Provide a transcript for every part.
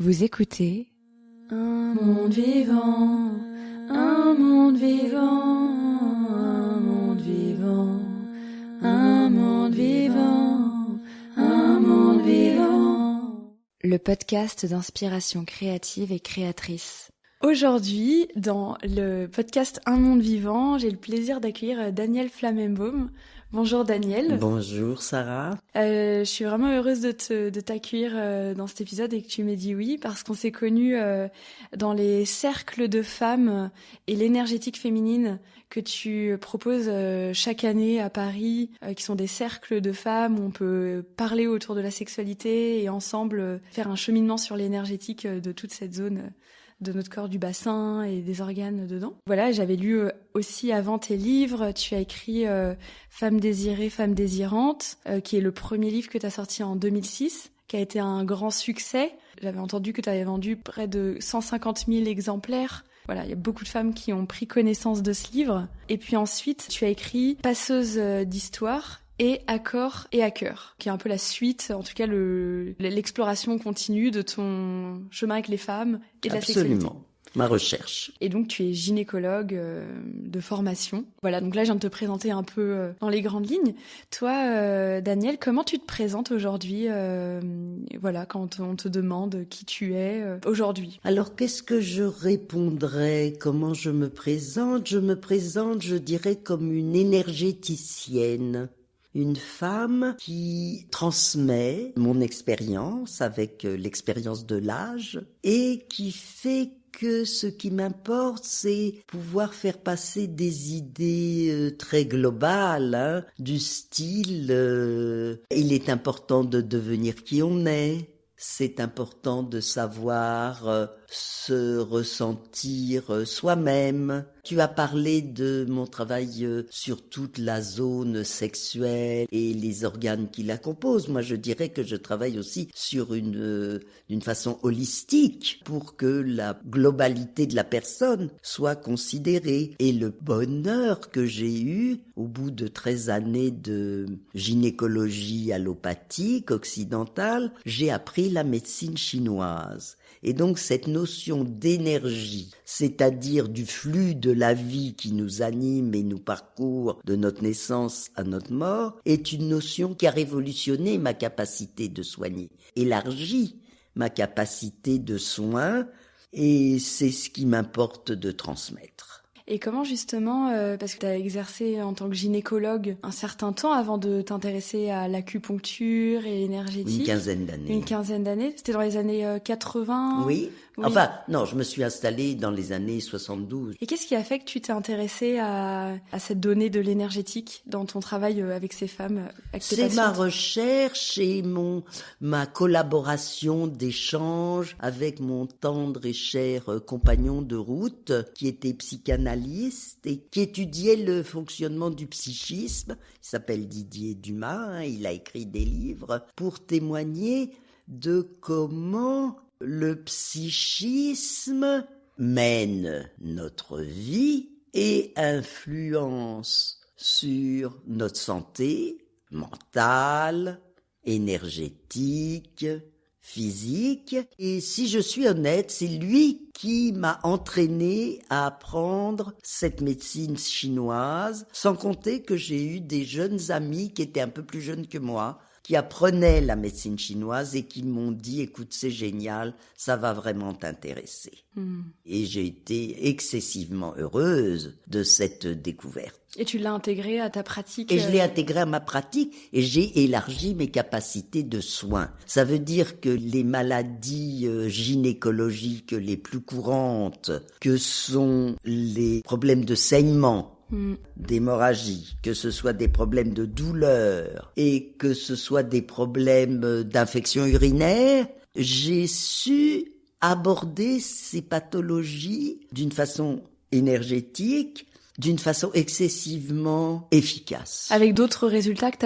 Vous écoutez Un monde vivant, un monde vivant, un monde vivant, un monde vivant, un monde vivant. Le podcast d'inspiration créative et créatrice. Aujourd'hui, dans le podcast Un monde vivant, j'ai le plaisir d'accueillir Daniel Flammenbaum. Bonjour Daniel. Bonjour Sarah. Je suis vraiment heureuse de t'accueillir dans cet épisode et que tu m'aies dit oui parce qu'on s'est connus dans les cercles de femmes et l'énergétique féminine que tu proposes chaque année à Paris, qui sont des cercles de femmes où on peut parler autour de la sexualité et ensemble faire un cheminement sur l'énergétique de toute cette zone de notre corps, du bassin et des organes dedans. Voilà, j'avais lu aussi avant tes livres, tu as écrit Femme désirée, femme désirante, qui est le premier livre que tu as sorti en 2006, qui a été un grand succès. J'avais entendu que tu avais vendu près de 150 000 exemplaires. Voilà, il y a beaucoup de femmes qui ont pris connaissance de ce livre. Et puis ensuite, tu as écrit Passeuse d'histoire et à corps et à cœur, qui est un peu la suite, en tout cas l'exploration continue de ton chemin avec les femmes et de la sexualité. Absolument, ma recherche. Et donc tu es gynécologue de formation. Voilà, donc là je viens de te présenter un peu dans les grandes lignes. Toi, Daniel, comment tu te présentes aujourd'hui voilà, quand on te demande qui tu es aujourd'hui? Alors qu'est-ce que je répondrais? Comment je me présente? Je dirais, comme une énergéticienne. Une femme qui transmet mon expérience avec l'expérience de l'âge et qui fait que ce qui m'importe, c'est pouvoir faire passer des idées très globales, du style il est important de devenir qui on est. C'est important de savoir se ressentir soi-même. Tu as parlé de mon travail sur toute la zone sexuelle et les organes qui la composent. Moi, je dirais que je travaille aussi sur d'une façon holistique pour que la globalité de la personne soit considérée. Et le bonheur que j'ai eu au bout de 13 années de gynécologie allopathique occidentale, j'ai appris la médecine chinoise. Et donc cette notion d'énergie, c'est-à-dire du flux de la vie qui nous anime et nous parcourt de notre naissance à notre mort, est une notion qui a révolutionné ma capacité de soigner, élargi ma capacité de soin, et c'est ce qui m'importe de transmettre. Et comment justement, parce que tu as exercé en tant que gynécologue un certain temps avant de t'intéresser à l'acupuncture et l'énergétique. Une quinzaine d'années. C'était dans les années 80? Oui. Enfin, non, je me suis installée dans les années 72. Et qu'est-ce qui a fait que tu t'es intéressée à cette donnée de l'énergétique dans ton travail avec ces femmes, avec tes patientes? C'est ma recherche et ma collaboration d'échange avec mon tendre et cher compagnon de route qui était psychanalyste et qui étudiait le fonctionnement du psychisme. Il s'appelle Didier Dumas, il a écrit des livres pour témoigner de comment le psychisme mène notre vie et influence sur notre santé mentale, énergétique, physique. Et si je suis honnête, c'est lui qui m'a entraîné à apprendre cette médecine chinoise, sans compter que j'ai eu des jeunes amis qui étaient un peu plus jeunes que moi, qui apprenaient la médecine chinoise et qui m'ont dit « Écoute, c'est génial, ça va vraiment t'intéresser ». Et j'ai été excessivement heureuse de cette découverte. Et tu l'as intégré à ta pratique? Et je l'ai intégré à ma pratique et j'ai élargi mes capacités de soins. Ça veut dire que les maladies gynécologiques les plus courantes, que sont les problèmes de saignement, d'hémorragie, que ce soit des problèmes de douleur et que ce soit des problèmes d'infection urinaire, j'ai su aborder ces pathologies d'une façon énergétique, d'une façon excessivement efficace. Avec d'autres résultats que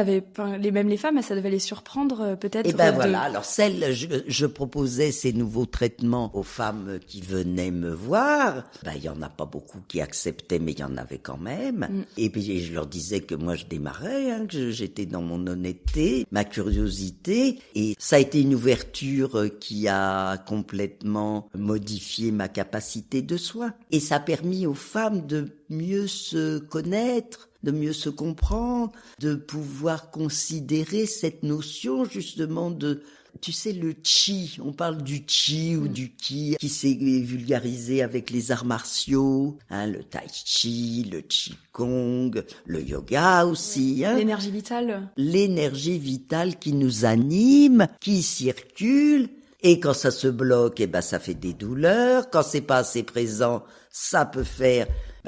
les femmes, ça devait les surprendre peut-être. Et voilà, alors je proposais ces nouveaux traitements aux femmes qui venaient me voir. Il y en a pas beaucoup qui acceptaient, mais il y en avait quand même. Et puis je leur disais que moi je démarrais, que j'étais dans mon honnêteté, ma curiosité, et ça a été une ouverture qui a complètement modifié ma capacité de soin. Et ça a permis aux femmes de mieux se connaître, de mieux se comprendre, de pouvoir considérer cette notion justement de, tu sais, le chi, on parle du chi ou du ki, qui s'est vulgarisé avec les arts martiaux, le tai chi, le qigong, le yoga aussi. L'énergie vitale. L'énergie vitale qui nous anime, qui circule. Et quand ça se bloque, ça fait des douleurs. Quand c'est pas assez présent, ça peut faire,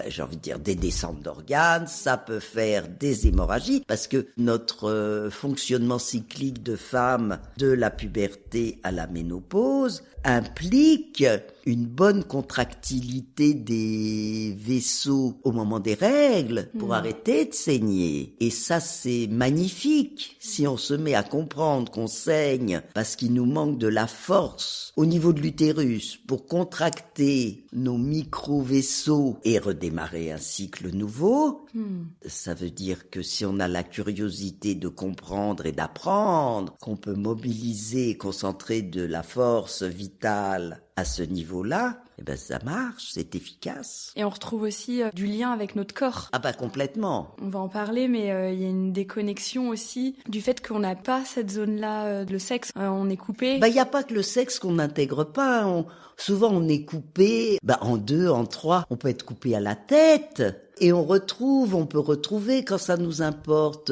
j'ai envie de dire, des descentes d'organes, ça peut faire des hémorragies, parce que notre fonctionnement cyclique de femme, de la puberté à la ménopause, implique une bonne contractilité des vaisseaux au moment des règles pour arrêter de saigner. Et ça, c'est magnifique si on se met à comprendre qu'on saigne parce qu'il nous manque de la force au niveau de l'utérus pour contracter nos micro-vaisseaux et redémarrer un cycle nouveau. Ça veut dire que si on a la curiosité de comprendre et d'apprendre, qu'on peut mobiliser et concentrer de la force vitale à ce niveau-là, ça marche, c'est efficace. Et on retrouve aussi du lien avec notre corps. Complètement. On va en parler, mais il y a une déconnexion aussi du fait qu'on n'a pas cette zone-là, le sexe, on est coupé. Il n'y a pas que le sexe qu'on n'intègre pas. Souvent, on est coupé en 2, en 3. On peut être coupé à la tête. Et on peut retrouver quand ça nous importe,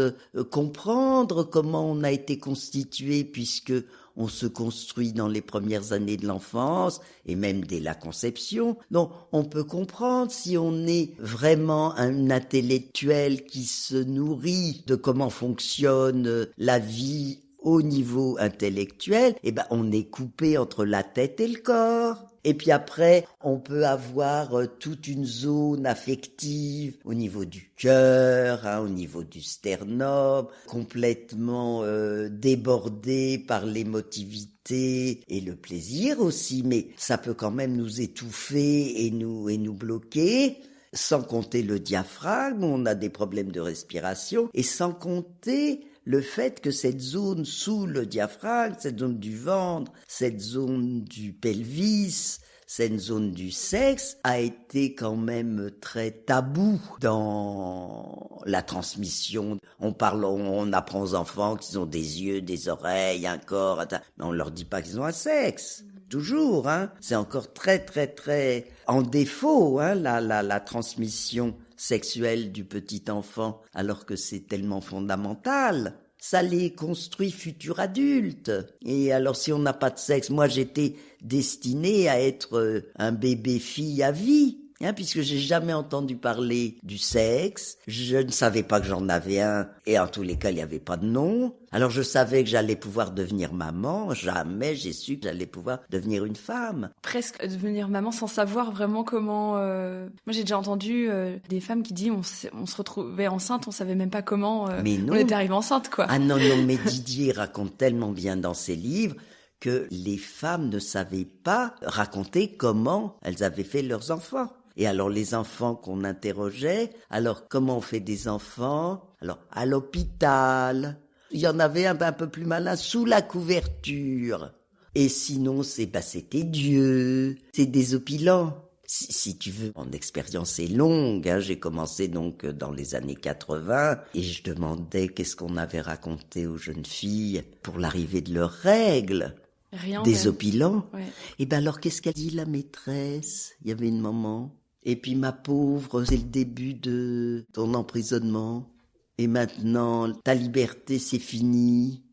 comprendre comment on a été constitué, puisque on se construit dans les premières années de l'enfance et même dès la conception. Donc, on peut comprendre si on est vraiment un intellectuel qui se nourrit de comment fonctionne la vie au niveau intellectuel, on est coupé entre la tête et le corps. Et puis après, on peut avoir toute une zone affective au niveau du cœur, au niveau du sternum, complètement débordée par l'émotivité et le plaisir aussi. Mais ça peut quand même nous étouffer et nous bloquer. Sans compter le diaphragme, on a des problèmes de respiration. Et sans compter le fait que cette zone sous le diaphragme, cette zone du ventre, cette zone du pelvis, cette zone du sexe a été quand même très tabou dans la transmission. On apprend aux enfants qu'ils ont des yeux, des oreilles, un corps, mais on leur dit pas qu'ils ont un sexe. Toujours, c'est encore très très très en défaut, la transmission sexuelle du petit enfant, alors que c'est tellement fondamental. Ça les construit futurs adultes. Et alors si on n'a pas de sexe, moi j'étais destinée à être un bébé fille à vie, puisque j'ai jamais entendu parler du sexe. Je ne savais pas que j'en avais un, et en tous les cas il n'y avait pas de nom. Alors je savais que j'allais pouvoir devenir maman, jamais j'ai su que j'allais pouvoir devenir une femme. Presque devenir maman sans savoir vraiment comment... Moi j'ai déjà entendu des femmes qui disent on se retrouvait enceinte, on savait même pas comment on était arrivé enceinte, quoi. Non, mais Didier raconte tellement bien dans ses livres que les femmes ne savaient pas raconter comment elles avaient fait leurs enfants. Et alors les enfants qu'on interrogeait, alors comment on fait des enfants? Alors à l'hôpital, il y en avait un peu plus malin, sous la couverture. Et sinon c'était Dieu, c'est désopilant. Si tu veux, mon expérience est longue, j'ai commencé donc dans les années 80 et je demandais qu'est-ce qu'on avait raconté aux jeunes filles pour l'arrivée de leurs règles. Rien. Désopilant. Ouais. Et alors qu'est-ce qu'elle dit la maîtresse? Il y avait une maman. Et puis ma pauvre, c'est le début de ton emprisonnement. Et maintenant, ta liberté, c'est fini.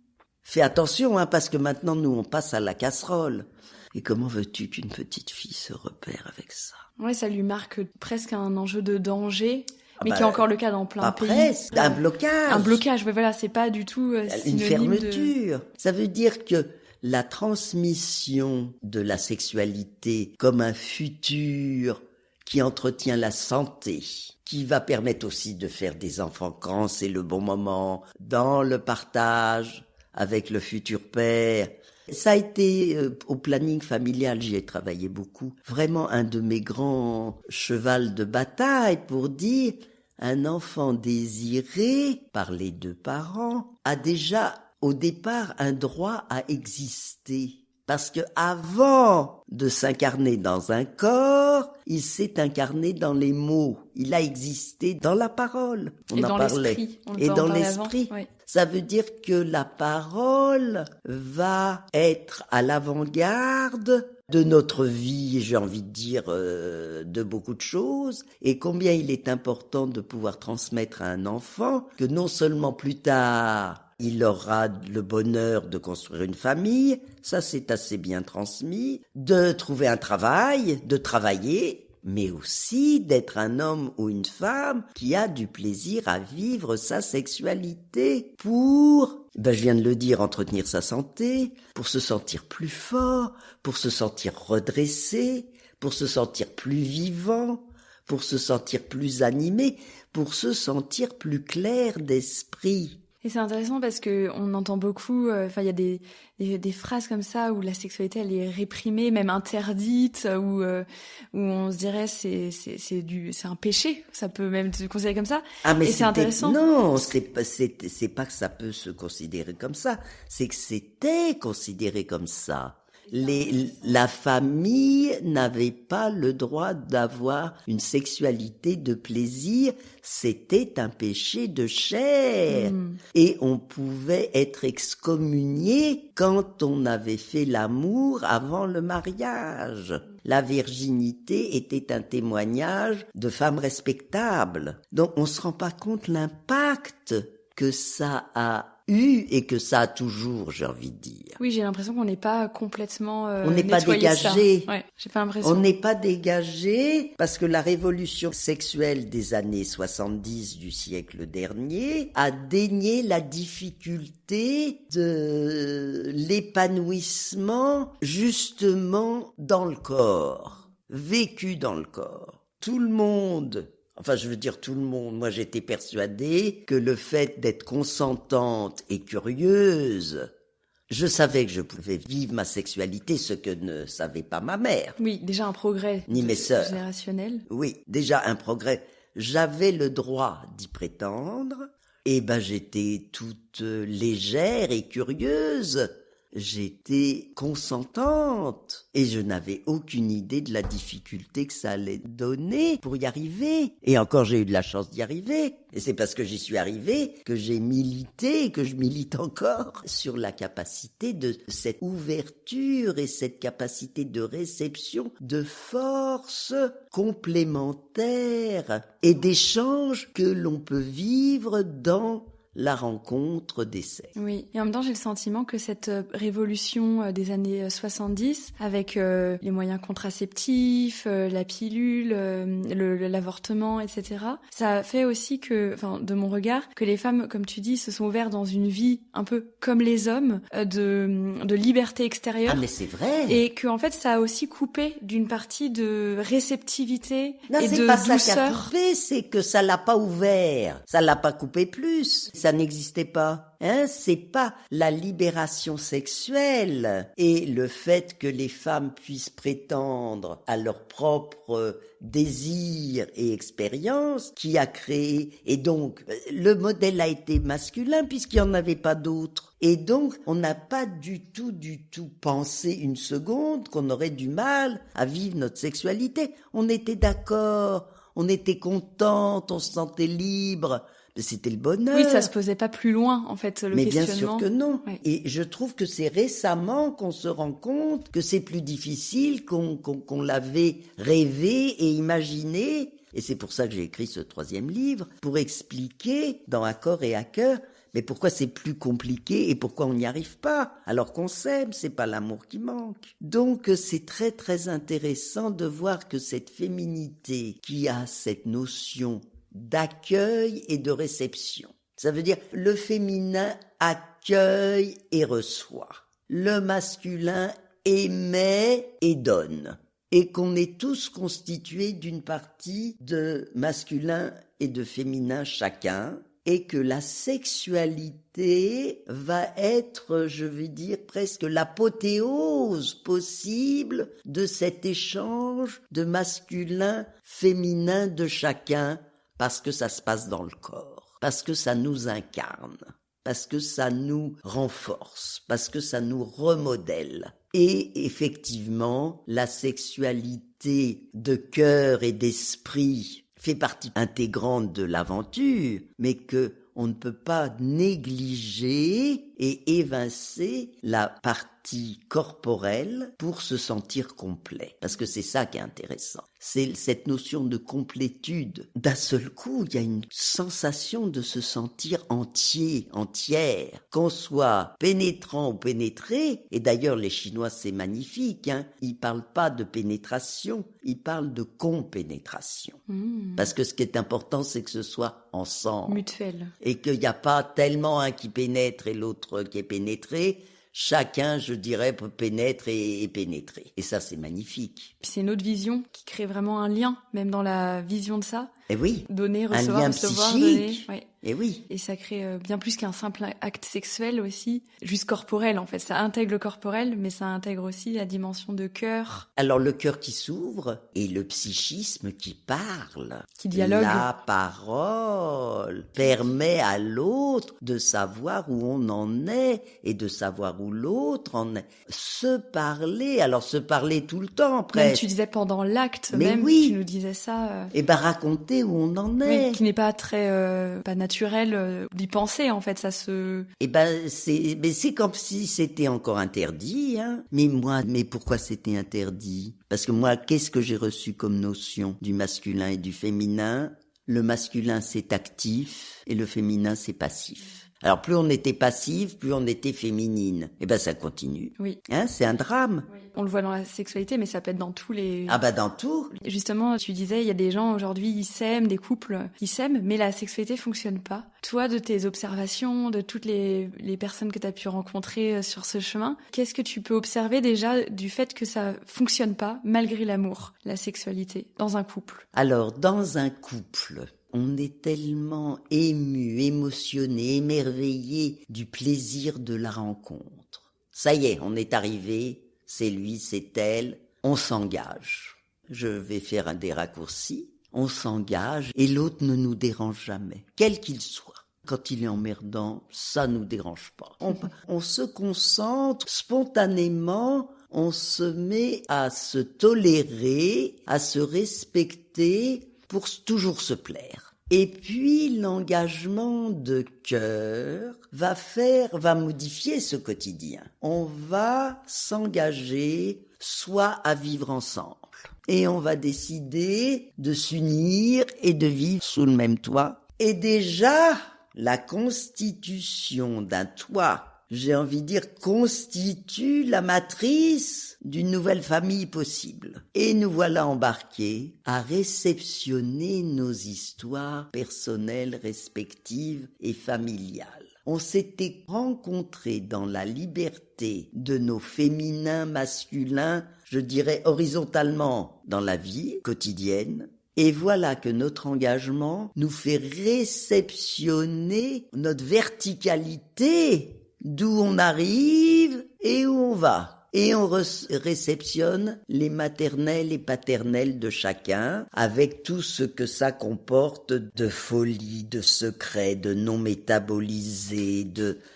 Fais attention, parce que maintenant, nous, on passe à la casserole. Et comment veux-tu qu'une petite fille se repère avec ça? Ouais, ça lui marque presque un enjeu de danger, mais qui est encore le cas dans plein de pays. Presque, un blocage. Un blocage, mais voilà, c'est pas du tout une fermeture. Ça veut dire que la transmission de la sexualité comme un futur qui entretient la santé, qui va permettre aussi de faire des enfants quand c'est le bon moment, dans le partage avec le futur père. Ça a été, au planning familial, j'y ai travaillé beaucoup, vraiment un de mes grands chevals de bataille pour dire un enfant désiré par les deux parents a déjà au départ un droit à exister. Parce que avant de s'incarner dans un corps, il s'est incarné dans les mots. Il a existé dans la parole. On en parlait. Et dans l'esprit. Oui. Ça veut dire que la parole va être à l'avant-garde de notre vie, j'ai envie de dire, de beaucoup de choses. Et combien il est important de pouvoir transmettre à un enfant que non seulement plus tard, il aura le bonheur de construire une famille, ça c'est assez bien transmis, de trouver un travail, de travailler, mais aussi d'être un homme ou une femme qui a du plaisir à vivre sa sexualité pour, je viens de le dire, entretenir sa santé, pour se sentir plus fort, pour se sentir redressé, pour se sentir plus vivant, pour se sentir plus animé, pour se sentir plus clair d'esprit. Et c'est intéressant parce que on entend beaucoup, il y a des phrases comme ça où la sexualité elle est réprimée, même interdite, où on se dirait c'est un péché, ça peut même se considérer comme ça. Ah mais et c'est intéressant. Non, c'est pas que ça peut se considérer comme ça, c'est que c'était considéré comme ça. La famille n'avait pas le droit d'avoir une sexualité de plaisir, c'était un péché de chair. Et on pouvait être excommunié quand on avait fait l'amour avant le mariage. La virginité était un témoignage de femme respectable. Donc on se rend pas compte l'impact que ça a eu et que ça a toujours, j'ai envie de dire. Oui, j'ai l'impression qu'on n'est pas complètement on n'est pas dégagé. Ouais, j'ai pas l'impression. On n'est pas dégagé parce que la révolution sexuelle des années 70 du siècle dernier a dénié la difficulté de l'épanouissement justement dans le corps, vécu dans le corps. Tout le monde, enfin, je veux dire tout le monde. Moi, j'étais persuadée que le fait d'être consentante et curieuse, je savais que je pouvais vivre ma sexualité, ce que ne savait pas ma mère. Oui, déjà un progrès. Ni mes sœurs. Générationnel. Oui, déjà un progrès. J'avais le droit d'y prétendre. Et j'étais toute légère et curieuse. J'étais consentante et je n'avais aucune idée de la difficulté que ça allait donner pour y arriver. Et encore, j'ai eu de la chance d'y arriver. Et c'est parce que j'y suis arrivée que j'ai milité, que je milite encore sur la capacité de cette ouverture et cette capacité de réception de forces complémentaires et d'échanges que l'on peut vivre dans la rencontre des sexes. Oui, et en même temps, j'ai le sentiment que cette révolution des années 70, avec les moyens contraceptifs, la pilule, l'avortement, etc., ça fait aussi que, de mon regard, que les femmes, comme tu dis, se sont ouvertes dans une vie un peu comme les hommes, de liberté extérieure. Ah, mais c'est vrai. Et que, en fait, ça a aussi coupé d'une partie de réceptivité non, et de douceur. Non, c'est pas ça qui a coupé, c'est que ça l'a pas ouvert. Ça l'a pas coupé plus. Ça n'existait pas. C'est pas la libération sexuelle et le fait que les femmes puissent prétendre à leur propre désir et expérience qui a créé. Et donc, le modèle a été masculin puisqu'il n'y en avait pas d'autre. Et donc, on n'a pas du tout pensé une seconde qu'on aurait du mal à vivre notre sexualité. On était d'accord, on était contente, on se sentait libre. C'était le bonheur. Oui, ça se posait pas plus loin, en fait, le questionnement. Mais bien sûr que non. Ouais. Et je trouve que c'est récemment qu'on se rend compte que c'est plus difficile qu'on l'avait rêvé et imaginé. Et c'est pour ça que j'ai écrit ce 3e livre, pour expliquer dans À corps et à cœur, mais pourquoi c'est plus compliqué et pourquoi on n'y arrive pas, alors qu'on s'aime, c'est pas l'amour qui manque. Donc c'est très très intéressant de voir que cette féminité qui a cette notion d'accueil et de réception. Ça veut dire le féminin accueille et reçoit. Le masculin émet et donne. et qu'on est tous constitués d'une partie de masculin et de féminin chacun, et que la sexualité va être, je vais dire, presque l'apothéose possible de cet échange de masculin, féminin de chacun, parce que ça se passe dans le corps, parce que ça nous incarne, parce que ça nous renforce, parce que ça nous remodèle. Et effectivement, la sexualité de cœur et d'esprit fait partie intégrante de l'aventure, mais que on ne peut pas négliger et évincer la partie corporelle pour se sentir complet. Parce que c'est ça qui est intéressant. C'est cette notion de complétude. D'un seul coup, il y a une sensation de se sentir entier, entière. Qu'on soit pénétrant ou pénétré, et d'ailleurs les Chinois c'est magnifique, ils parlent pas de pénétration, ils parlent de compénétration. Parce que ce qui est important, c'est que ce soit ensemble. Mutuel. Et qu'il n'y a pas tellement un qui pénètre et l'autre qui est pénétré. Chacun, je dirais, peut pénétrer et pénétrer. Et ça, c'est magnifique. Puis c'est une autre vision qui crée vraiment un lien, même dans la vision de ça. Et oui. Donner, un recevoir, lien recevoir, psychique. donner. Ouais. Et oui. Et ça crée bien plus qu'un simple acte sexuel aussi, juste corporel en fait. Ça intègre le corporel, mais ça intègre aussi la dimension de cœur. Alors le cœur qui s'ouvre et le psychisme qui parle. Qui dialogue. La parole permet à l'autre de savoir où on en est et de savoir où l'autre en est. Se parler, alors se parler tout le temps presque. Même tu disais pendant l'acte, mais même oui. tu nous disais ça. Et ben raconter où on en est. Oui, qui n'est pas très pas naturel d'y penser en fait, ça se. Eh ben c'est comme si c'était encore interdit, hein. Mais pourquoi c'était interdit? Parce que moi, qu'est-ce que j'ai reçu comme notion du masculin et du féminin? Le masculin c'est actif et le féminin c'est passif. Alors plus on était passive, plus on était féminine. Eh ben ça continue. Oui. Hein, c'est un drame. Oui. On le voit dans la sexualité, mais ça peut être dans tous les. Ah bah dans tout. Justement, tu disais, il y a des gens aujourd'hui, ils s'aiment, des couples qui s'aiment, mais la sexualité fonctionne pas. Toi, de tes observations, de toutes les personnes que tu as pu rencontrer sur ce chemin, qu'est-ce que tu peux observer déjà du fait que ça fonctionne pas, malgré l'amour, la sexualité, dans un couple? Alors, dans un couple, on est tellement ému, émotionné, émerveillé du plaisir de la rencontre. Ça y est, on est arrivé, c'est lui, c'est elle, on s'engage. Je vais faire des raccourcis, on s'engage et l'autre ne nous dérange jamais, quel qu'il soit. Quand il est emmerdant, ça nous dérange pas. On se concentre spontanément, on se met à se tolérer, à se respecter pour toujours se plaire. Et puis l'engagement de cœur va modifier ce quotidien. On va s'engager soit à vivre ensemble et on va décider de s'unir et de vivre sous le même toit. Et déjà, la constitution d'un toit, j'ai envie de dire, constitue la matrice d'une nouvelle famille possible. Et nous voilà embarqués à réceptionner nos histoires personnelles, respectives et familiales. On s'était rencontrés dans la liberté de nos féminins, masculins, je dirais horizontalement dans la vie quotidienne. Et voilà que notre engagement nous fait réceptionner notre verticalité, d'où on arrive et où on va. Et on réceptionne les maternelles et paternelles de chacun, avec tout ce que ça comporte de folie, de secret, de non métabolisé,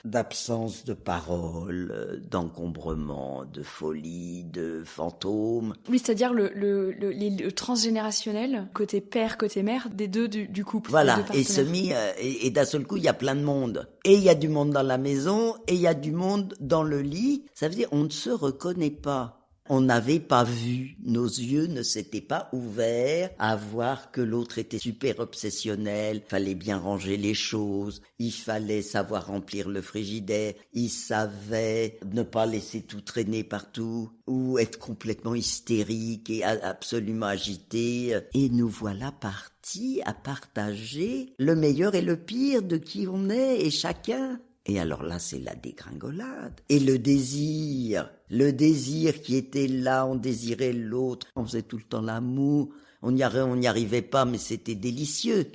d'absence de parole, d'encombrement, de folie, de fantômes. Oui, c'est-à-dire le transgénérationnel, côté père, côté mère, des deux du couple. Voilà, et d'un seul coup, il y a plein de monde. Et il y a du monde dans la maison, et il y a du monde dans le lit. Ça veut dire, on ne se reconnaît pas. On n'avait pas vu, nos yeux ne s'étaient pas ouverts à voir que l'autre était super obsessionnel, fallait bien ranger les choses, il fallait savoir remplir le frigidaire, il savait ne pas laisser tout traîner partout, ou être complètement hystérique et absolument agité. Et nous voilà partis à partager le meilleur et le pire de qui on est, et chacun. Et alors là, c'est la dégringolade. Et le désir qui était là, on désirait l'autre, on faisait tout le temps l'amour, on n'y arrivait pas, mais c'était délicieux.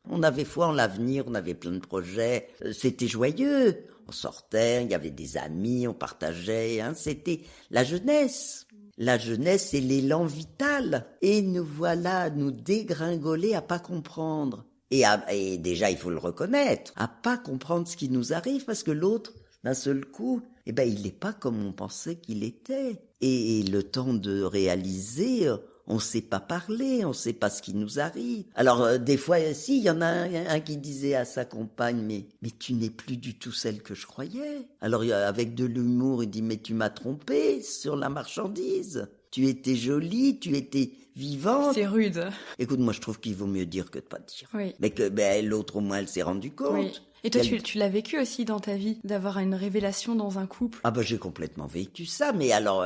On avait foi en l'avenir, on avait plein de projets, c'était joyeux. On sortait, il y avait des amis, on partageait, c'était la jeunesse. La jeunesse, c'est l'élan vital. Et nous voilà à nous dégringoler, à pas comprendre. Et déjà, il faut le reconnaître, à pas comprendre ce qui nous arrive, parce que l'autre, d'un seul coup, il n'est pas comme on pensait qu'il était. Et le temps de réaliser, on sait pas parler, on sait pas ce qui nous arrive. Alors, des fois, si, il y en a un qui disait à sa compagne, mais tu n'es plus du tout celle que je croyais. Alors, avec de l'humour, il dit, mais tu m'as trompé sur la marchandise. Tu étais jolie, tu étais vivante. C'est rude. Écoute, moi je trouve qu'il vaut mieux dire que de pas dire. Oui. Mais que l'autre au moins elle s'est rendue compte. Oui. Et toi, tu l'as vécu aussi dans ta vie, d'avoir une révélation dans un couple? Ah j'ai complètement vécu ça, mais alors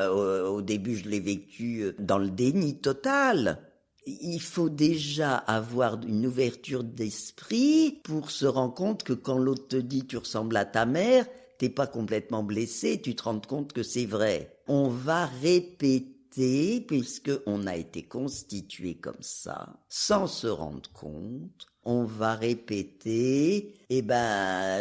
au début je l'ai vécu dans le déni total. Il faut déjà avoir une ouverture d'esprit pour se rendre compte que quand l'autre te dit tu ressembles à ta mère, t'es pas complètement blessé, tu te rends compte que c'est vrai. On va répéter, puisqu'on a été constitué comme ça, sans se rendre compte, on va répéter,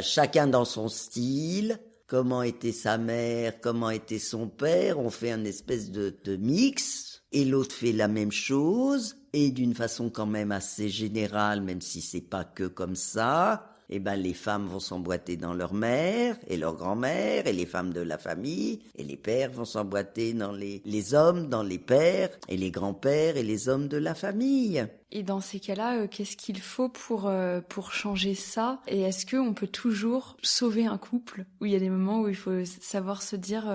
chacun dans son style, comment était sa mère, comment était son père, on fait un espèce de mix, et l'autre fait la même chose, et d'une façon quand même assez générale, même si c'est pas que comme ça, les femmes vont s'emboîter dans leur mère et leur grand-mère, et les femmes de la famille, et les pères vont s'emboîter dans les hommes, dans les pères, et les grands-pères et les hommes de la famille. Et dans ces cas-là, qu'est-ce qu'il faut pour changer ça? Et est-ce qu'on peut toujours sauver un couple? Où il y a des moments où il faut savoir se dire,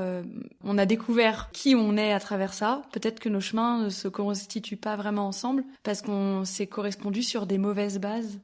on a découvert qui on est à travers ça. Peut-être que nos chemins ne se constituent pas vraiment ensemble parce qu'on s'est correspondu sur des mauvaises bases.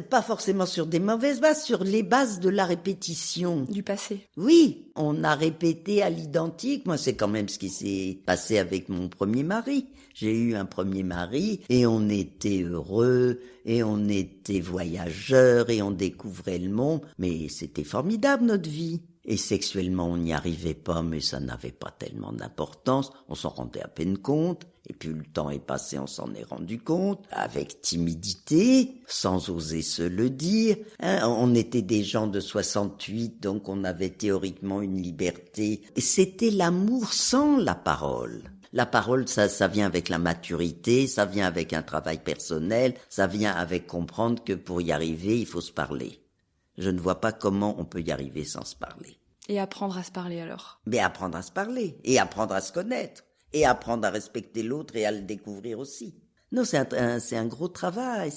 Pas forcément sur des mauvaises bases, sur les bases de la répétition. Du passé. Oui, on a répété à l'identique. Moi, c'est quand même ce qui s'est passé avec mon premier mari. J'ai eu un premier mari et on était heureux et on était voyageurs et on découvrait le monde. Mais c'était formidable notre vie. Et sexuellement, on n'y arrivait pas, mais ça n'avait pas tellement d'importance. On s'en rendait à peine compte. Et puis le temps est passé, on s'en est rendu compte, avec timidité, sans oser se le dire. On était des gens de 68, donc on avait théoriquement une liberté. Et c'était l'amour sans la parole. La parole, ça vient avec la maturité, ça vient avec un travail personnel, ça vient avec comprendre que pour y arriver, il faut se parler. Je ne vois pas comment on peut y arriver sans se parler. Et apprendre à se parler alors. Mais apprendre à se parler, et apprendre à se connaître, et apprendre à respecter l'autre et à le découvrir aussi. Non, c'est un gros travail,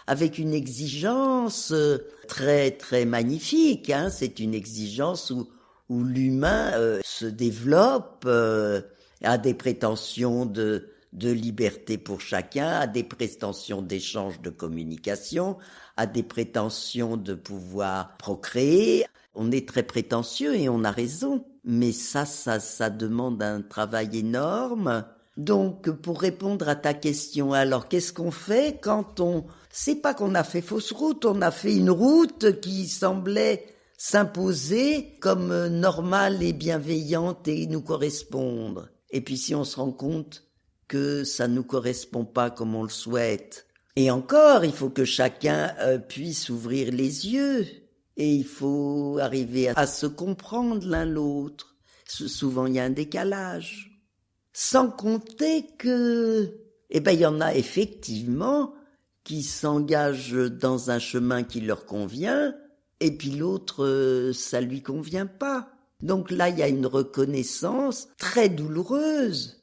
avec une exigence très très magnifique. C'est une exigence où l'humain se développe, a des prétentions de liberté pour chacun, a des prétentions d'échange de communication, a des prétentions de pouvoir procréer. On est très prétentieux et on a raison, mais ça demande un travail énorme. Donc, pour répondre à ta question, alors qu'est-ce qu'on fait quand c'est pas qu'on a fait fausse route, on a fait une route qui semblait s'imposer comme normale et bienveillante et nous correspondre. Et puis si on se rend compte que ça nous correspond pas comme on le souhaite. Et encore, il faut que chacun puisse ouvrir les yeux. Et il faut arriver à se comprendre l'un l'autre. Souvent, il y a un décalage. Sans compter que, il y en a effectivement qui s'engagent dans un chemin qui leur convient, et puis l'autre, ça lui convient pas. Donc là, il y a une reconnaissance très douloureuse.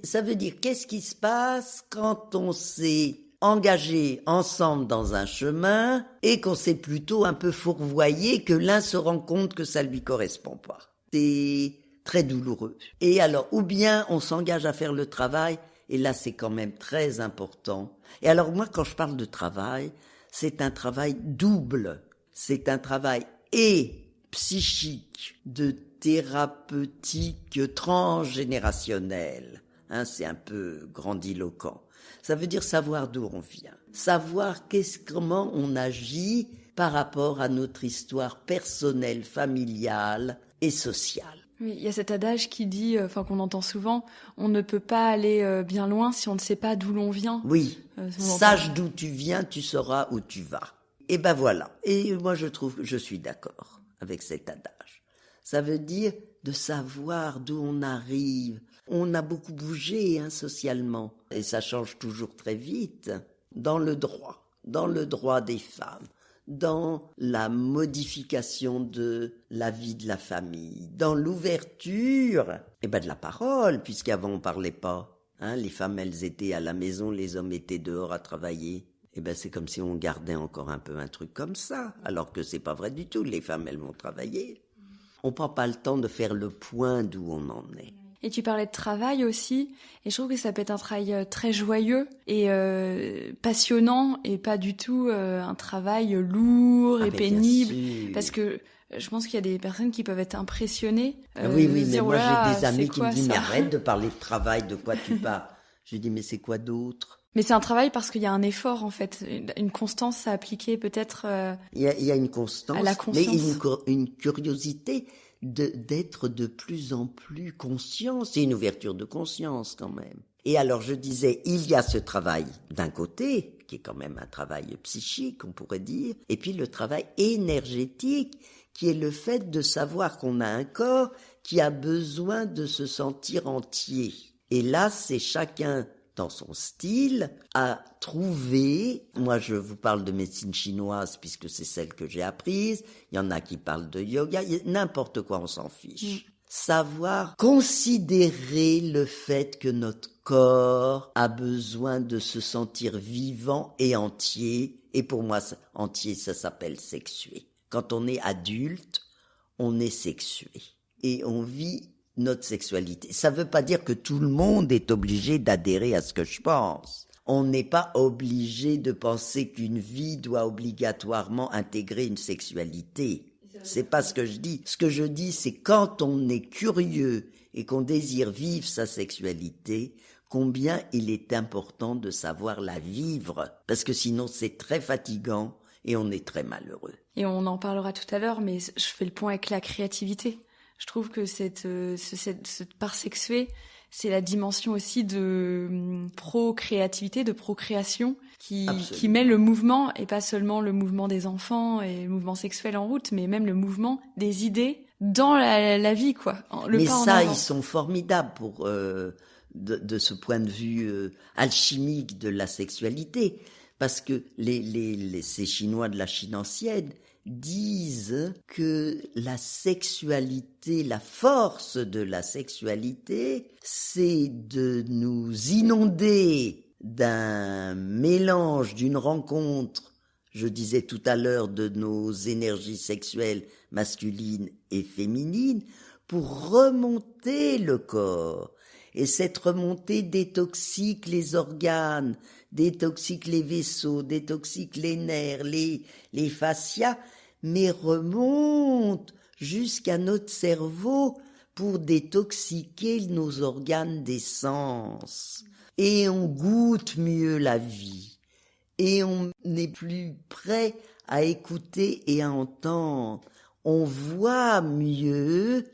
Ça veut dire, qu'est-ce qui se passe quand on s'est engagé ensemble dans un chemin et qu'on s'est plutôt un peu fourvoyé, que l'un se rend compte que ça lui correspond pas. C'est très douloureux. Et alors, ou bien on s'engage à faire le travail, et là c'est quand même très important. Et alors moi, quand je parle de travail, c'est un travail double. C'est un travail et psychique, de thérapeutique transgénérationnel. C'est un peu grandiloquent. Ça veut dire savoir d'où on vient, savoir comment on agit par rapport à notre histoire personnelle, familiale et sociale. Oui, il y a cet adage qui dit, qu'on entend souvent, on ne peut pas aller bien loin si on ne sait pas d'où l'on vient. Oui, sache d'où tu viens, tu sauras où tu vas. Et ben voilà. Et moi je trouve que je suis d'accord avec cet adage. Ça veut dire de savoir d'où on arrive. On a beaucoup bougé socialement, et ça change toujours très vite, dans le droit des femmes, dans la modification de la vie de la famille, dans l'ouverture de la parole, puisqu'avant on parlait pas. Les femmes, elles étaient à la maison, les hommes étaient dehors à travailler. C'est comme si on gardait encore un peu un truc comme ça, alors que c'est pas vrai du tout. Les femmes, elles vont travailler. On prend pas le temps de faire le point d'où on en est. Et tu parlais de travail aussi, et je trouve que ça peut être un travail très joyeux et passionnant, et pas du tout un travail lourd et pénible. Parce que je pense qu'il y a des personnes qui peuvent être impressionnées. Oui, mais moi j'ai des amis qui me disent « Mais arrête de parler de travail, de quoi tu parles ?» Je lui dis « Mais c'est quoi d'autre ?» Mais c'est un travail parce qu'il y a un effort, en fait, une constance à appliquer peut-être. Il y a une constance, à la conscience. Mais une curiosité d'être de plus en plus conscient. C'est une ouverture de conscience quand même. Et alors je disais, il y a ce travail d'un côté, qui est quand même un travail psychique, on pourrait dire, et puis le travail énergétique, qui est le fait de savoir qu'on a un corps qui a besoin de se sentir entier. Et là, c'est chacun dans son style, à trouver, moi je vous parle de médecine chinoise puisque c'est celle que j'ai apprise, il y en a qui parlent de yoga, n'importe quoi, on s'en fiche. Savoir considérer le fait que notre corps a besoin de se sentir vivant et entier, et pour moi, entier, ça s'appelle sexué. Quand on est adulte, on est sexué, et on vit notre sexualité. Ça veut pas dire que tout le monde est obligé d'adhérer à ce que je pense. On n'est pas obligé de penser qu'une vie doit obligatoirement intégrer une sexualité. C'est pas ce que je dis. Ce que je dis, c'est quand on est curieux et qu'on désire vivre sa sexualité, combien il est important de savoir la vivre. Parce que sinon, c'est très fatigant et on est très malheureux. Et on en parlera tout à l'heure, mais je fais le point avec la créativité. Je trouve que cette part sexuée, c'est la dimension aussi de procréativité, de procréation, qui met le mouvement, et pas seulement le mouvement des enfants et le mouvement sexuel en route, mais même le mouvement des idées dans la vie, quoi. Mais ça, ils sont formidables pour de ce point de vue alchimique de la sexualité, parce que ces Chinois de la Chine ancienne disent que la sexualité, la force de la sexualité, c'est de nous inonder d'un mélange, d'une rencontre, je disais tout à l'heure, de nos énergies sexuelles masculines et féminines, pour remonter le corps. Et cette remontée détoxique les organes, détoxique les vaisseaux, détoxique les nerfs, les fascias, mais remonte jusqu'à notre cerveau pour détoxiquer nos organes des sens. Et on goûte mieux la vie. Et on est plus prêt à écouter et à entendre. On voit mieux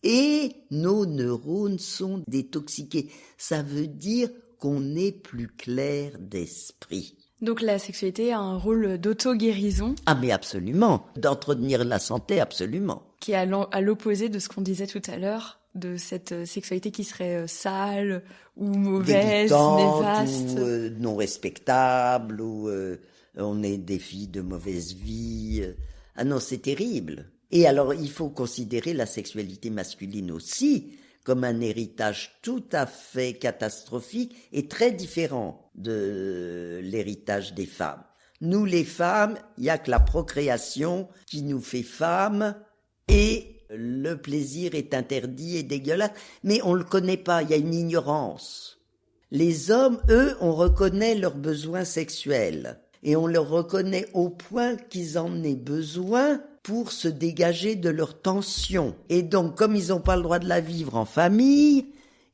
et nos neurones sont détoxiqués. Ça veut dire qu'on est plus clair d'esprit. Donc la sexualité a un rôle d'auto-guérison. Ah mais absolument, d'entretenir la santé, absolument. Qui est à l'opposé de ce qu'on disait tout à l'heure, de cette sexualité qui serait sale ou mauvaise, néfaste. Ou non respectable, ou on est des filles de mauvaise vie. Ah non, c'est terrible. Et alors il faut considérer la sexualité masculine aussi comme un héritage tout à fait catastrophique et très différent de l'héritage des femmes. Nous, les femmes, il n'y a que la procréation qui nous fait femmes et le plaisir est interdit et dégueulasse. Mais on ne le connaît pas, il y a une ignorance. Les hommes, eux, on reconnaît leurs besoins sexuels et on leur reconnaît au point qu'ils en aient besoin pour se dégager de leur tension. Et donc, comme ils n'ont pas le droit de la vivre en famille,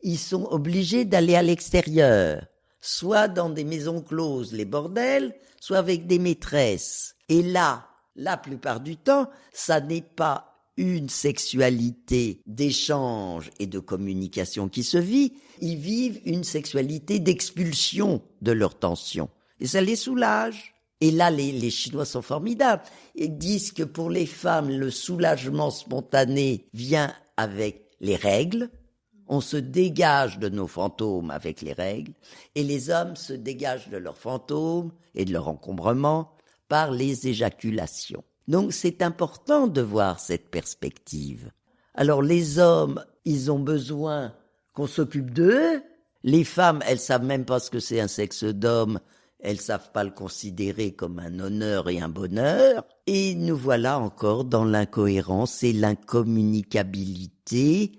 ils sont obligés d'aller à l'extérieur, soit dans des maisons closes, les bordels, soit avec des maîtresses. Et là, la plupart du temps, ça n'est pas une sexualité d'échange et de communication qui se vit, ils vivent une sexualité d'expulsion de leurs tensions. Et ça les soulage. Et là, les Chinois sont formidables. Ils disent que pour les femmes, le soulagement spontané vient avec les règles. On se dégage de nos fantômes avec les règles. Et les hommes se dégagent de leurs fantômes et de leur encombrement par les éjaculations. Donc c'est important de voir cette perspective. Alors les hommes, ils ont besoin qu'on s'occupe d'eux. Les femmes, elles savent même pas ce que c'est un sexe d'homme. Elles savent pas le considérer comme un honneur et un bonheur. Et nous voilà encore dans l'incohérence et l'incommunicabilité,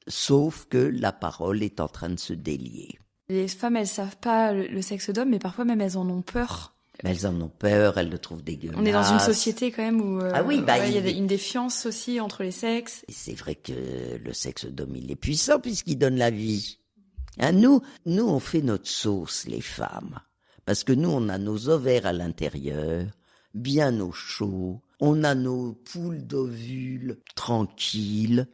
sauf que la parole est en train de se délier. Les femmes, elles savent pas le sexe d'homme, mais parfois même elles en ont peur. Mais elles en ont peur, elles le trouvent dégueulasse. On est dans une société quand même où il y a une défiance aussi entre les sexes. Et c'est vrai que le sexe d'homme, il est puissant puisqu'il donne la vie. Hein, nous, on fait notre sauce, les femmes. Parce que nous, on a nos ovaires à l'intérieur, bien au chaud. On a nos poules d'ovules tranquilles.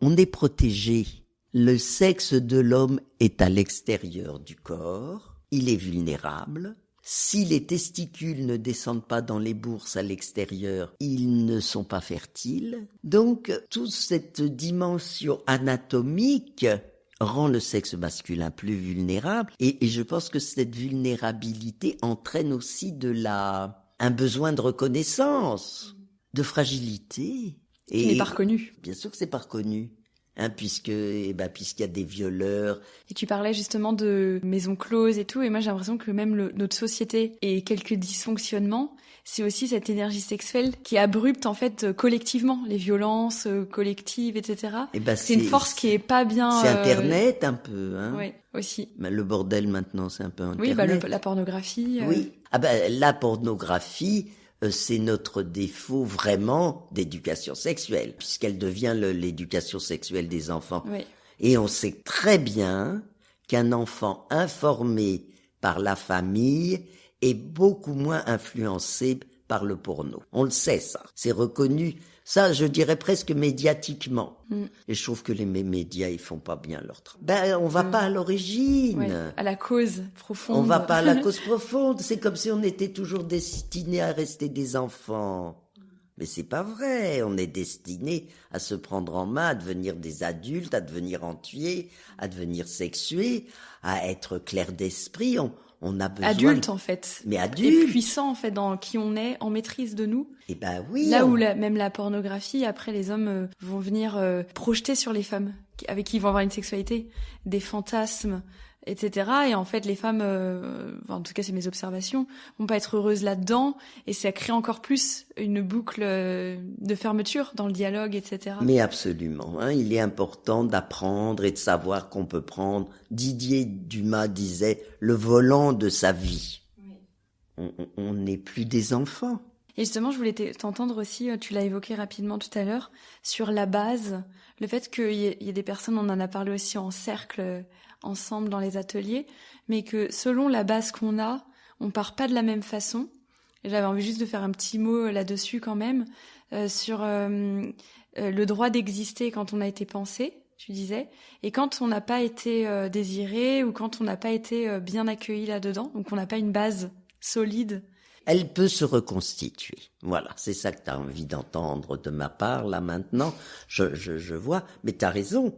On est protégé. Le sexe de l'homme est à l'extérieur du corps. Il est vulnérable. Si les testicules ne descendent pas dans les bourses à l'extérieur, ils ne sont pas fertiles. Donc, toute cette dimension anatomique rend le sexe masculin plus vulnérable. Et je pense que cette vulnérabilité entraîne aussi un besoin de reconnaissance, de fragilité. Qui n'est pas reconnu. Bien sûr que c'est pas reconnu. Puisqu'il y a des violeurs. Et tu parlais justement de maisons closes et tout, et moi j'ai l'impression que même notre société et quelques dysfonctionnements, c'est aussi cette énergie sexuelle qui est abrupte en fait collectivement, les violences collectives, etc. C'est une force qui est pas bien. C'est Internet un peu, hein. Oui, aussi. Le bordel maintenant, c'est un peu Internet. Oui, la pornographie. Oui. La pornographie. C'est notre défaut vraiment d'éducation sexuelle, puisqu'elle devient l'éducation sexuelle des enfants. Oui. Et on sait très bien qu'un enfant informé par la famille est beaucoup moins influencé par le porno. On le sait, ça. C'est reconnu. Ça, je dirais presque médiatiquement. Et je trouve que les médias, ils font pas bien leur travail. On va pas à l'origine. À la cause profonde. On va pas à la cause profonde. C'est comme si on était toujours destinés à rester des enfants. Mais c'est pas vrai. On est destinés à se prendre en main, à devenir des adultes, à devenir entiers, à devenir sexués, à être clairs d'esprit. On a besoin... Adulte, en fait. Mais adulte. Et puissant, en fait, dans qui on est, en maîtrise de nous. Eh ben oui. Là où même la pornographie, après, les hommes vont venir projeter sur les femmes, avec qui ils vont avoir une sexualité, des fantasmes, etc. Et en fait, les femmes, en tout cas, c'est mes observations, vont pas être heureuses là-dedans. Et ça crée encore plus une boucle de fermeture dans le dialogue, etc. Mais absolument. Il est important d'apprendre et de savoir qu'on peut prendre. Didier Dumas disait le volant de sa vie. Oui. On n'est plus des enfants. Et justement, je voulais t'entendre aussi, tu l'as évoqué rapidement tout à l'heure, sur la base, le fait qu'il y ait des personnes, on en a parlé aussi en cercle, ensemble dans les ateliers, mais que selon la base qu'on a, on part pas de la même façon. Et j'avais envie juste de faire un petit mot là-dessus quand même, sur le droit d'exister quand on a été pensé, tu disais, et quand on n'a pas été désiré ou quand on n'a pas été bien accueilli là-dedans, donc on n'a pas une base solide. Elle peut se reconstituer. Voilà, c'est ça que tu as envie d'entendre de ma part, là, maintenant. Je vois, mais tu as raison.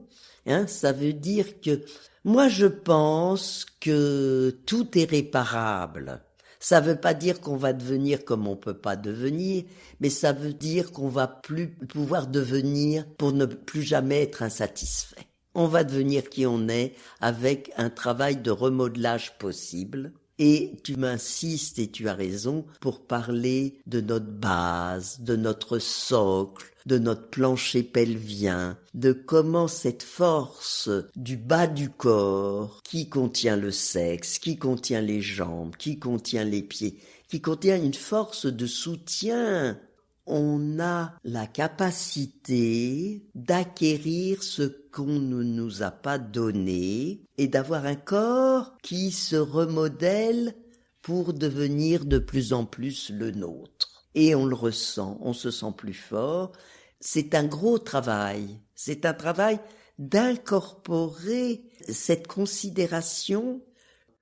Ça veut dire que... Moi, je pense que tout est réparable. Ça veut pas dire qu'on va devenir comme on peut pas devenir, mais ça veut dire qu'on va plus pouvoir devenir pour ne plus jamais être insatisfait. On va devenir qui on est avec un travail de remodelage possible. Et tu m'insistes, et tu as raison, pour parler de notre base, de notre socle, de notre plancher pelvien, de comment cette force du bas du corps, qui contient le sexe, qui contient les jambes, qui contient les pieds, qui contient une force de soutien, on a la capacité d'acquérir ce qu'on ne nous a pas donné et d'avoir un corps qui se remodèle pour devenir de plus en plus le nôtre. et on le ressent, on se sent plus fort. C'est un gros travail. C'est un travail d'incorporer cette considération.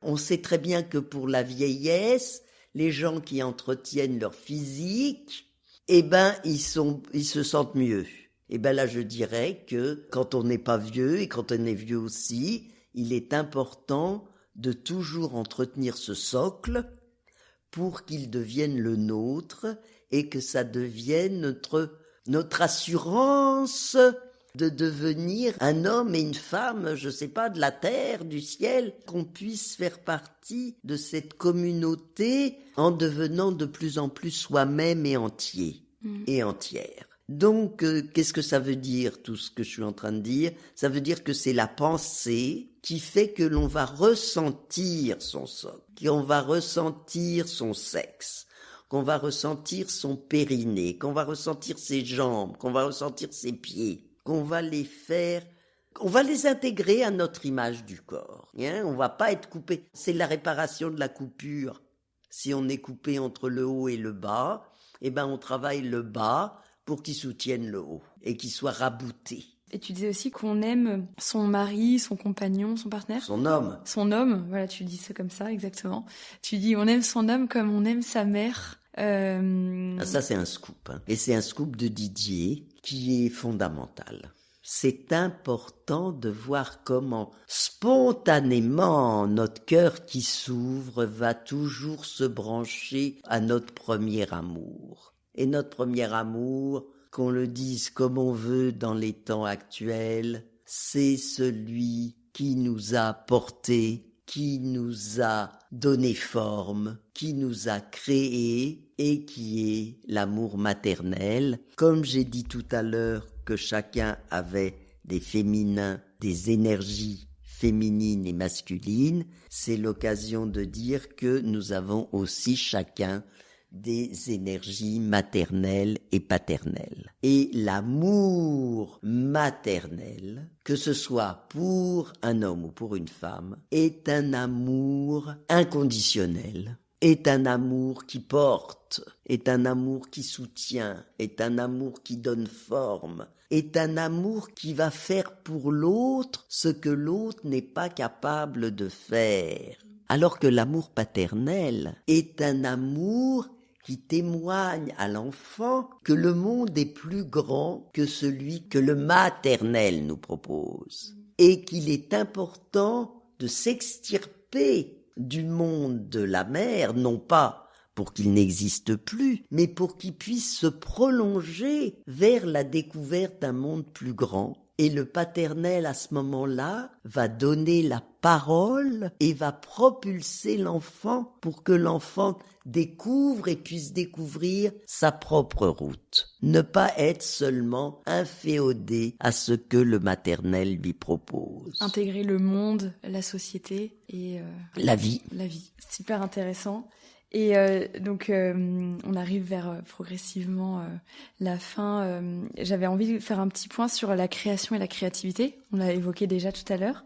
On sait très bien que pour la vieillesse, les gens qui entretiennent leur physique, ils se sentent mieux. Là, je dirais que quand on n'est pas vieux et quand on est vieux aussi, il est important de toujours entretenir ce socle pour qu'il devienne le nôtre et que ça devienne notre assurance de devenir un homme et une femme, je sais pas, de la terre, du ciel, qu'on puisse faire partie de cette communauté en devenant de plus en plus soi-même et entier et entière. Donc, qu'est-ce que ça veut dire, tout ce que je suis en train de dire? Ça veut dire que c'est la pensée qui fait que l'on va ressentir son socle, qu'on va ressentir son sexe, qu'on va ressentir son périnée, qu'on va ressentir ses jambes, qu'on va ressentir ses pieds, qu'on va les intégrer à notre image du corps. On va pas être coupé. C'est la réparation de la coupure. Si on est coupé entre le haut et le bas, on travaille le bas pour qu'il soutienne le haut et qu'il soit rabouté. Et tu disais aussi qu'on aime son mari, son compagnon, son partenaire. Son homme. Son homme, voilà, tu dis ça comme ça, exactement. Tu dis on aime son homme comme on aime sa mère. Ça, c'est un scoop. Et c'est un scoop de Didier qui est fondamental. C'est important de voir comment spontanément notre cœur qui s'ouvre va toujours se brancher à notre premier amour. Et notre premier amour, qu'on le dise comme on veut dans les temps actuels, c'est celui qui nous a portés, qui nous a donné forme, qui nous a créés et qui est l'amour maternel. Comme j'ai dit tout à l'heure que chacun avait des féminins, des énergies féminines et masculines, c'est l'occasion de dire que nous avons aussi chacun des énergies maternelles et paternelles. Et l'amour maternel, que ce soit pour un homme ou pour une femme, est un amour inconditionnel, est un amour qui porte, est un amour qui soutient, est un amour qui donne forme, est un amour qui va faire pour l'autre ce que l'autre n'est pas capable de faire. Alors que l'amour paternel est un amour qui témoigne à l'enfant que le monde est plus grand que celui que le maternel nous propose et qu'il est important de s'extirper du monde de la mère, non pas pour qu'il n'existe plus, mais pour qu'il puisse se prolonger vers la découverte d'un monde plus grand. Et le paternel, à ce moment-là, va donner la parole et va propulser l'enfant pour que l'enfant découvre et puisse découvrir sa propre route. Ne pas être seulement inféodé à ce que le maternel lui propose. Intégrer le monde, la société et la vie. La vie. Super intéressant. Et on arrive vers progressivement la fin. J'avais envie de faire un petit point sur la création et la créativité. On l'a évoqué déjà tout à l'heure.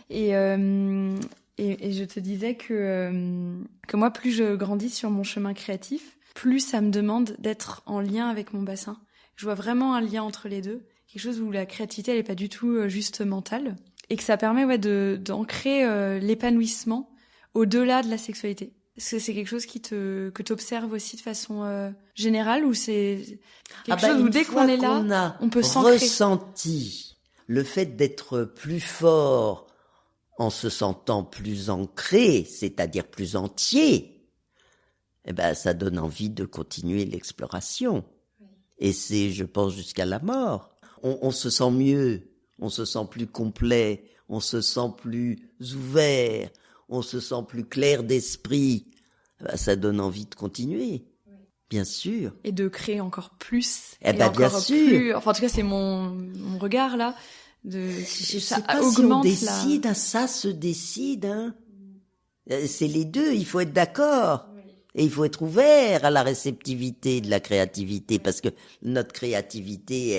Et je te disais que moi, plus je grandis sur mon chemin créatif, plus ça me demande d'être en lien avec mon bassin. Je vois vraiment un lien entre les deux. Quelque chose où la créativité, elle est pas du tout juste mentale. Et que ça permet d'ancrer l'épanouissement au-delà de la sexualité. Est-ce que c'est quelque chose que t'observes aussi de façon générale ou c'est quelque chose où dès qu'on est là, on peut s'ancrer? Ressenti le fait d'être plus fort en se sentant plus ancré, c'est-à-dire plus entier, ça donne envie de continuer l'exploration. Oui. Et c'est, je pense, jusqu'à la mort. On se sent mieux, on se sent plus complet, on se sent plus ouvert, on se sent plus clair d'esprit, ça donne envie de continuer, oui. Bien sûr. Et de créer encore plus. Bien sûr. Plus, enfin, en tout cas, c'est mon regard là. Je sais pas si on décide, ça se décide. Hein. C'est les deux, il faut être d'accord. Oui. Et il faut être ouvert à la réceptivité de la créativité, parce que notre créativité,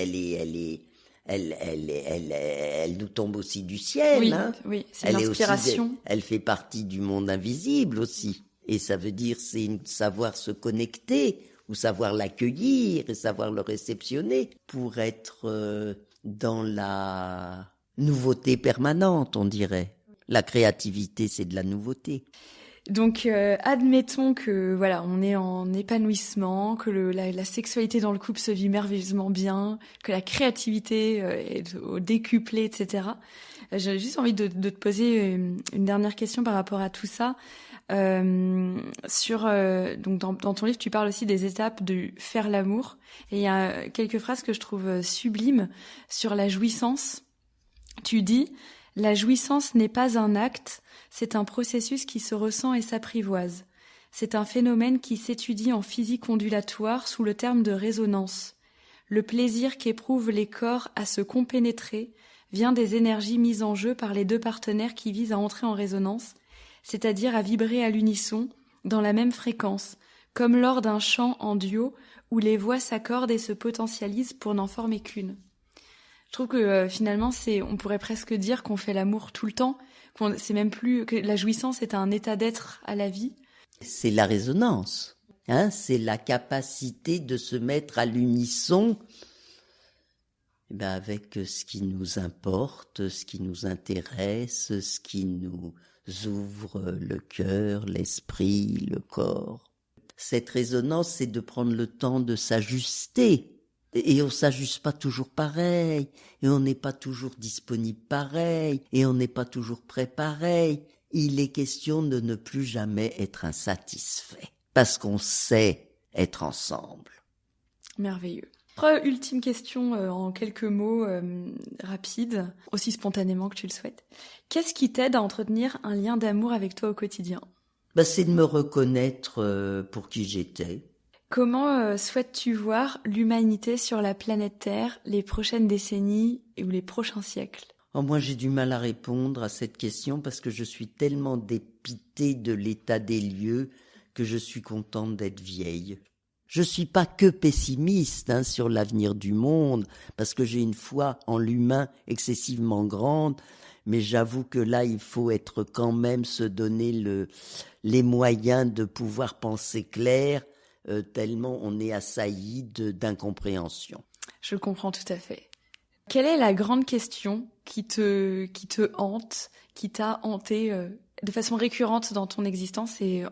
elle nous tombe aussi du ciel. Oui, hein. Oui, c'est l'inspiration. Elle fait partie du monde invisible aussi. Et ça veut dire, c'est savoir se connecter ou savoir l'accueillir et savoir le réceptionner pour être dans la nouveauté permanente, on dirait. La créativité, c'est de la nouveauté. Donc, admettons que voilà, on est en épanouissement, que la sexualité dans le couple se vit merveilleusement bien, que la créativité est au décuplé, etc. J'ai juste envie de te poser une dernière question par rapport à tout ça. Donc dans ton livre, tu parles aussi des étapes de faire l'amour, et il y a quelques phrases que je trouve sublimes sur la jouissance. Tu dis: la jouissance n'est pas un acte, c'est un processus qui se ressent et s'apprivoise. C'est un phénomène qui s'étudie en physique ondulatoire sous le terme de résonance. Le plaisir qu'éprouvent les corps à se compénétrer vient des énergies mises en jeu par les deux partenaires qui visent à entrer en résonance, c'est-à-dire à vibrer à l'unisson, dans la même fréquence, comme lors d'un chant en duo où les voix s'accordent et se potentialisent pour n'en former qu'une. Je trouve que finalement, on pourrait presque dire qu'on fait l'amour tout le temps, c'est même plus que la jouissance est un état d'être à la vie. C'est la résonance, c'est la capacité de se mettre à l'unisson avec ce qui nous importe, ce qui nous intéresse, ce qui nous ouvre le cœur, l'esprit, le corps. Cette résonance, c'est de prendre le temps de s'ajuster. Et on s'ajuste pas toujours pareil, et on n'est pas toujours disponible pareil, et on n'est pas toujours prêt pareil. Il est question de ne plus jamais être insatisfait, parce qu'on sait être ensemble. Merveilleux. Ultime question en quelques mots rapides, aussi spontanément que tu le souhaites. Qu'est-ce qui t'aide à entretenir un lien d'amour avec toi au quotidien ? C'est de me reconnaître pour qui j'étais. Comment souhaites-tu voir l'humanité sur la planète Terre les prochaines décennies ou les prochains siècles ? Moi, j'ai du mal à répondre à cette question parce que je suis tellement dépitée de l'état des lieux que je suis contente d'être vieille. Je suis pas que pessimiste sur l'avenir du monde parce que j'ai une foi en l'humain excessivement grande, mais j'avoue que là, il faut être quand même se donner les moyens de pouvoir penser clair, tellement on est assailli d'incompréhension. Je comprends tout à fait. Quelle est la grande question qui te hante, qui t'a hanté de façon récurrente dans ton existence et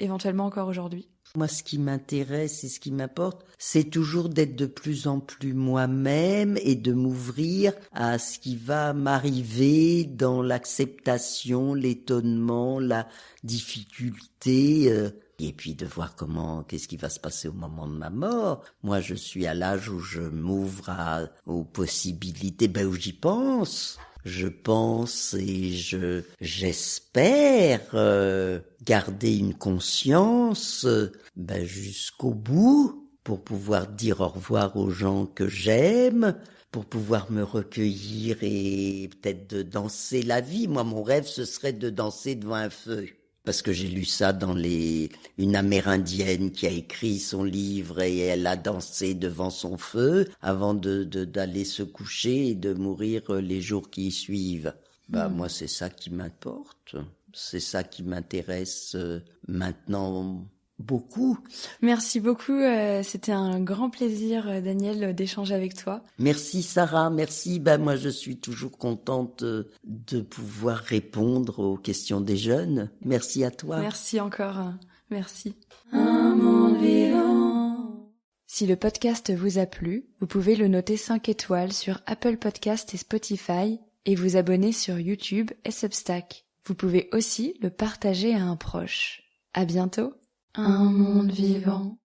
éventuellement encore aujourd'hui ? Moi, ce qui m'intéresse et ce qui m'importe, c'est toujours d'être de plus en plus moi-même et de m'ouvrir à ce qui va m'arriver dans l'acceptation, l'étonnement, la difficulté, et puis de voir qu'est-ce qui va se passer au moment de ma mort. Moi, je suis à l'âge où je m'ouvre aux possibilités, où j'y pense. Je pense et j'espère garder une conscience jusqu'au bout pour pouvoir dire au revoir aux gens que j'aime, pour pouvoir me recueillir et peut-être de danser la vie. Moi, mon rêve, ce serait de danser devant un feu. Parce que j'ai lu ça dans une Amérindienne qui a écrit son livre et elle a dansé devant son feu avant d'aller se coucher et de mourir les jours qui suivent. Moi, c'est ça qui m'importe. C'est ça qui m'intéresse maintenant beaucoup. Merci beaucoup. C'était un grand plaisir, Daniel, d'échanger avec toi. Merci, Sarah. Merci. Moi, je suis toujours contente de pouvoir répondre aux questions des jeunes. Merci à toi. Merci encore. Merci. Un monde vivant. Si le podcast vous a plu, vous pouvez le noter 5 étoiles sur Apple Podcast et Spotify et vous abonner sur YouTube et Substack. Vous pouvez aussi le partager à un proche. À bientôt. Un monde vivant.